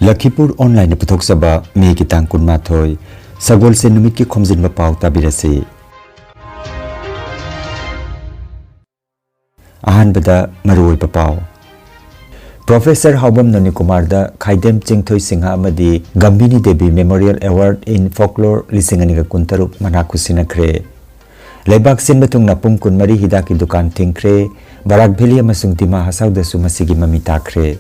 Lakhipur Online Puthok Saba Me Kitang Kunmathoi Sagol Se Numit Ki Khomjinba Pao Tabirasi Ahan Bada Maroi Pao Professor Haubam Noni Kumar da Khaidem Chingthoi Singha Amadi Gambini Devi Memorial Award in Folklore Lisinganiga Kuntaruk Manakusina Kre Lebak Sin Batung Napung Kunmari Hidaki Dukan Tingkre Barak Bheli Amasung Tima Hasaw da Sumasigi Mamita Kre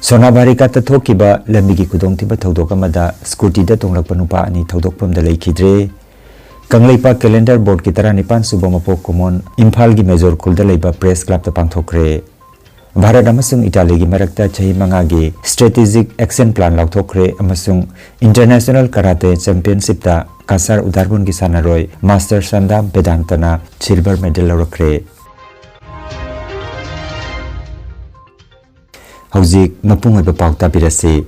Sonabari Kata Thokiba Lambigi Kudong Tiba Thodok Amada Scooty da Tonglak Panupa Ani Thodokpam da Leikidre Kangleipa Calendar Board ki Taranipan Subamapo Kumon Imphal gi Major Khul da Leiba Press Club ta Pangthokre Bharat amasung Italy gi marakta chahi manga gi Strategic Action Plan lauthokre amasung International Karate Championship ta Kasar Udarbun gi Sanaroi Master Sandam Vedantana Silver Medal laurakre Hauzik mapung oiba pau tabirasi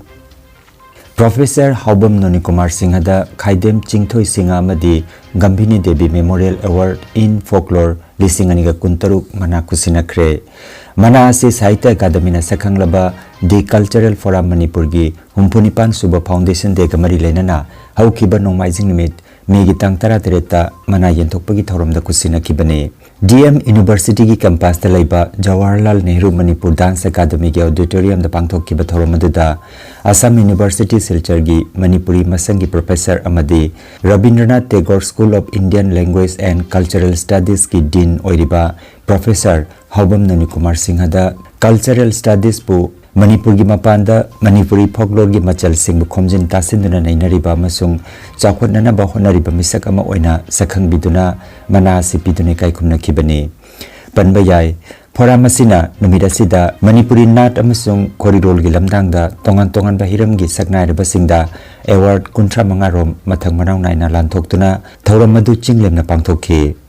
Professor Haubam Noni Kumar Singha da Khaidem Chingthoi Singha amadi Gambini Devi Memorial Award in Folklore Lisinganiga Kuntaruk Mana Kusinakre Mana asi Sahitya Academy na sakhanglaba The Cultural Forum Manipur gi Humpunipan Suba Foundation de Gamari Lenana Haukiba Nongmaijing Nimit Megi Tang Tara Tereta Mana Yenthokpagi Thorom da Kusinakibane DM University ki campus ta leiba Jawaharlal Nehru Manipur Dance Academy ki auditorium da pangthokkiba thorom aduda Assam University Silchar gi Manipuri Masangi Professor amadi Rabindranath Tagore School of Indian Language and Cultural Studies ki Dean oiriba Professor Haubam Noni Kumar Singha da Cultural Studies pu Manipur gi mapanda Manipuri folklore gi machal sing bu khomjin tasinduna nainariba amasung chakhotnana ba honariba misak ama oina sakhang biduna mana sipidune kaikumna kibani panba yai foramasina numidasida Manipuri nat amasung koridol gi lamdangda tongan ba hiram gi saknairaba singda award kuntra mangarom mathang manau naina lanthokduna thoram madu chinglemna pangthokhi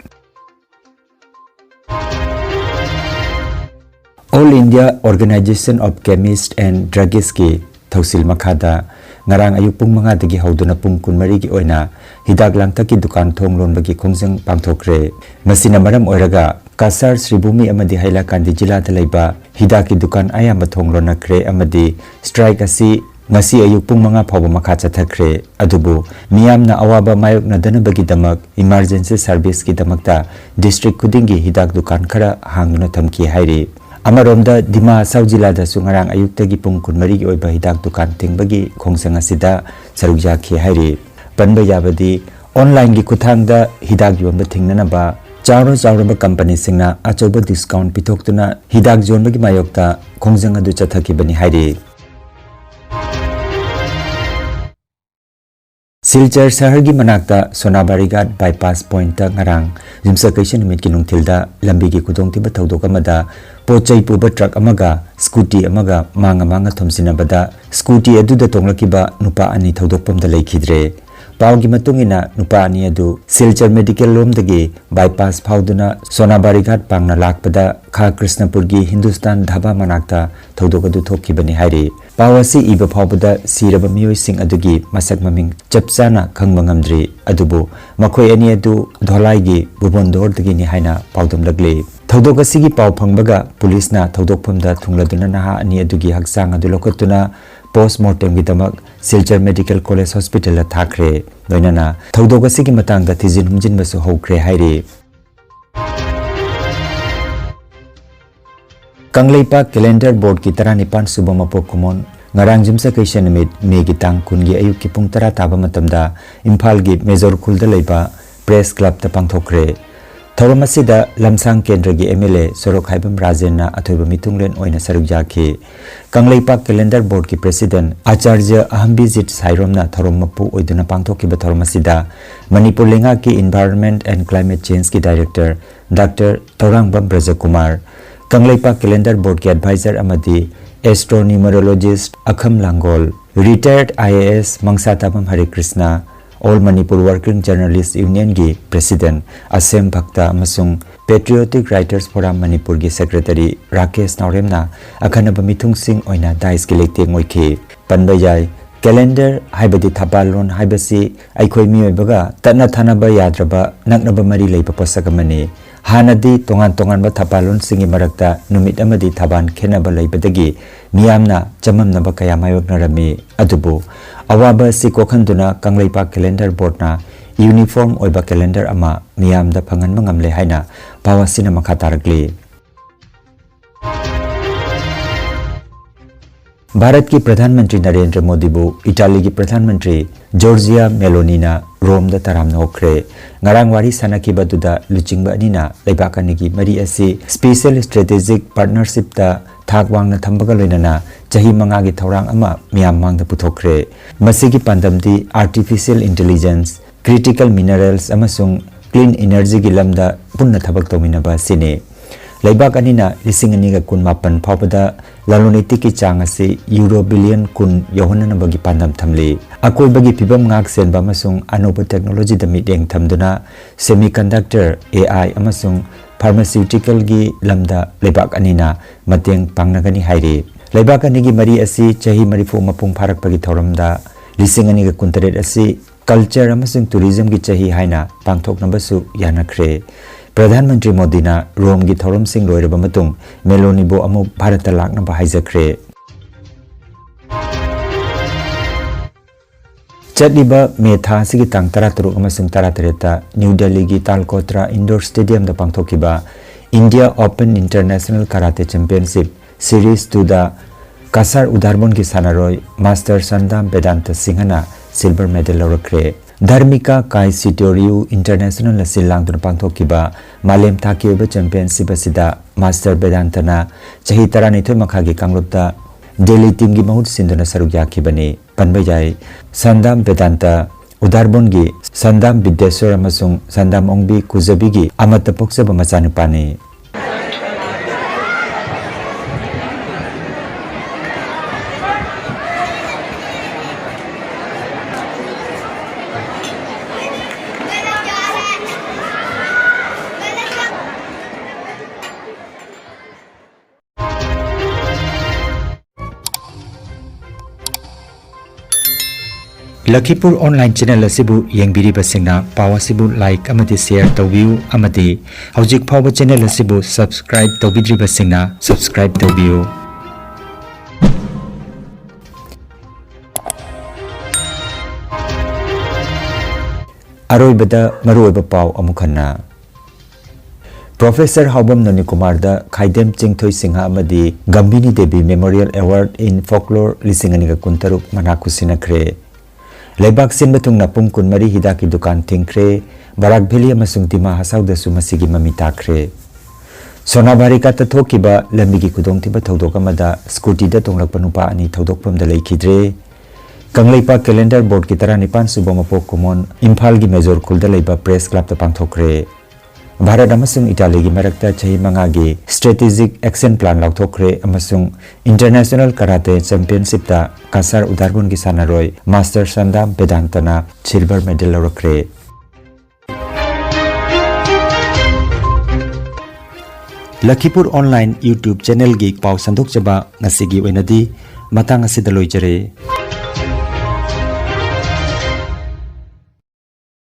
All India Organization of Chemists and Druggists ki Thausil Makhada ngarang ayuk pung manga dagi hauduna pung kunmari gi oina hidak langta ki dukan thong lon bagi khongjang pangthokre masina maram oiraga Kasar Sribhumi amadi Hailakandi jila da leiba hidak ki dukan ayam thong lon nakre amadi strike asi ngasi ayuk pung manga phawba makha chathakre adubu miyamna awaba mayok na dana bagi damak emergency service ki damakta district kudingi hidak dukan khara hangna thamki hairi Amaromda Dima Saujila da Sungarang Ayuktagi Pung Kunmari Oiba Hidak Dukan Tingbagi Khongsang Asida Sarugja Ki Hairi Panba Yabadi Online gi Kuthangda Hidak Yomba Thingnanaba Chawraba Company Singna Achoba Discount Pitoktuna Hidak Jonbagi Mayokta Khongsang Adu Chathaki Bani Hairi Silchar Sahar gi Manakta Sonabarigat Bypass Point ta ngarang Jimsa Kaishan Nimit ki Nungthilda Lambi gi Kudong Tiba Thodok amada Pochai puba truck amaga scooty amaga manga thomsinabada scooty aduda tonglakiba nupa ani thodokpam da leikidre pawgi matungina nupa ani adu Silchar Medical Room dagi bypass phauduna Sonabari Ghat pangna lakpada Kha Krishnapur gi Hindustan Dhaba manakta thodok adu thokkibani hairi pawasi iba phawbada siraba miyoi sing adugi masak maming chapchana khangba ngamdri adubu makhoi ani adu dholai gi Bubondor dagi ni haina pawdam lagle Thodok asigi paw phangbaga police na thodokpamda thungladuna naha ani adugi haksang adu lokotuna postmortem gi damak Silchar Medical College Hospital la thakre loinana thodok asigi matangda thijin humjin basu hokre hairi Kangleipa Calendar Board ki Taranipan Subamapo Kumon ngarang Jimsa Kaishan Nimit Megi Tang Kungi ayuk ki pung tara taba matamda Imphal gi Major Khulda leiba Press Club ta pangthokre Thoramasida Lamsang Kendra gi MLA Sorok Haibam Rajenna athoiba mitunglen oina sarugja ki Kangleipa Calendar Board ki President Acharya Ahambijit Sairomna Thorommapu oiduna pangthokiba Thoramasida Manipur Lenga ki Environment and Climate Change ki Director Dr. Taurangbam Brajakumar Kangleipa Calendar Board ki Advisor amadi Astronumerologist Akham Langol Retired IAS Mangsatabam Hare Krishna All Manipur Working Journalist Union gi President Asem Bhakta amasung Patriotic Writers Forum Manipur gi Secretary Rakesh Nauremna akhanaba mithung sing oina dais ki lekte ngoikhe panbayai Calendar haibadi thabalon haibasi aikhoi miyoibaga tatna thanaba yadraba naknaba mari leiba posagamani hanadi tongan ba thabalon singi marakta numit amadi thaban khenaba leibadagi miyamna chamamnaba kaya mayoknarami adubu awaba si kokhanduna kanglaipa calendar board na uniform oiba calendar ama miyamda phangan mangamle haina pawasina makhataragli Bharat की प्रधानमंत्री नरेंद्र मोदी बु Italy की प्रधानमंत्री Giorgia Meloni ना Rome द तराम नोखरे ngarang wari sanaki baduda luchingba anina leibakani ki mari asi special strategic partnership ta thagwang na thambaga loinana chahi manga gi thorang ama miyam mangda puthokre masigi pandamdi artificial intelligence critical minerals amasung clean energy gi lamda punna thabak tominaba sine leibak anina lising aniga kun mapan phawbada laloniti ki chang ase euro billion kun yohana bagi pandam thamli akoi bagi pibam ngak sen ba masung anoba technology da mideng thamduna semiconductor ai amasung pharmaceutical gi lamda leibak anina mateng pangnagani hairi leibak anigi mari asi chahi marifu mapung pharak bagi thoramda lising aniga kuntaret asi culture amasung tourism gi chahi haina pangthok nabasu yanakre प्रधानमंत्री मोदी ना रोम की थौरम Singh लोइरब मतुंग Meloni बो अमु भारत लाकना बाहाइजख्रे चटलिबा मे था सिगी तांग 13 अमसुंग 13 new Delhi की तालकोत्रा indoor stadium दा पांगथोकिबा India open international karate championship series 2 दा कासार उदारबोन की सानारोय मास्टर संदाम वेदांत सिंहना सिल्वर मेडल लौरख्रे धर्मिका काय सिटोरियू इंटरनेशनल लसिलांग दुन पांगथोकिबा मालेम थाकियोबा चैंपियनशिप असिदा मास्टर वेदांतना चही 12 मखागी कांगलुपता दिल्ली टीम की महुत सिंधुना सरुक याखिबने पनबजाय संदाम वेदांता उदारबोनगी संदाम विद्याश्वर अमसुंग संदाम ओंगबी कुजबीगी अमत पोक्सब मचानुपाने Lakhipur online channel asibu yengbiri basingna pawasibu like amati share tawbiu amati hojik phawa channel asibu subscribe tawbidri basingna subscribe tawbiu aroibada maroiba paw amukhanna Professor Haubam Noni Kumar da Khaidem Chingthoi Singha amadi Gambini Devi Memorial Award in Folklore Lisinganiga Kuntaruk Manakusina Kre Leibak sin batung na pungkun mari hidaki dukan tingkre Barak Bheli amasung Dima Hasaw da sumasigi mamita kre Sonabari ka tathokiba lambigi kudong tiba thodok amada scooty da tonglak panupa ani thodok pam da leikidre Kanglaipa calendar board ki tara nipan subamapo kumon Imphal gi major khulda leiba press club ta pangthokre Bharat amasung Italy gi marakta chahi mangagi strategic action plan lauthokre amasung international karate championship ta kasar udarbon gi sanaroy master sandam vedantana silver medal laurakre Lakhipur online YouTube channel gi paw sandok chaba ngasigi oinadi matang asidaloi jare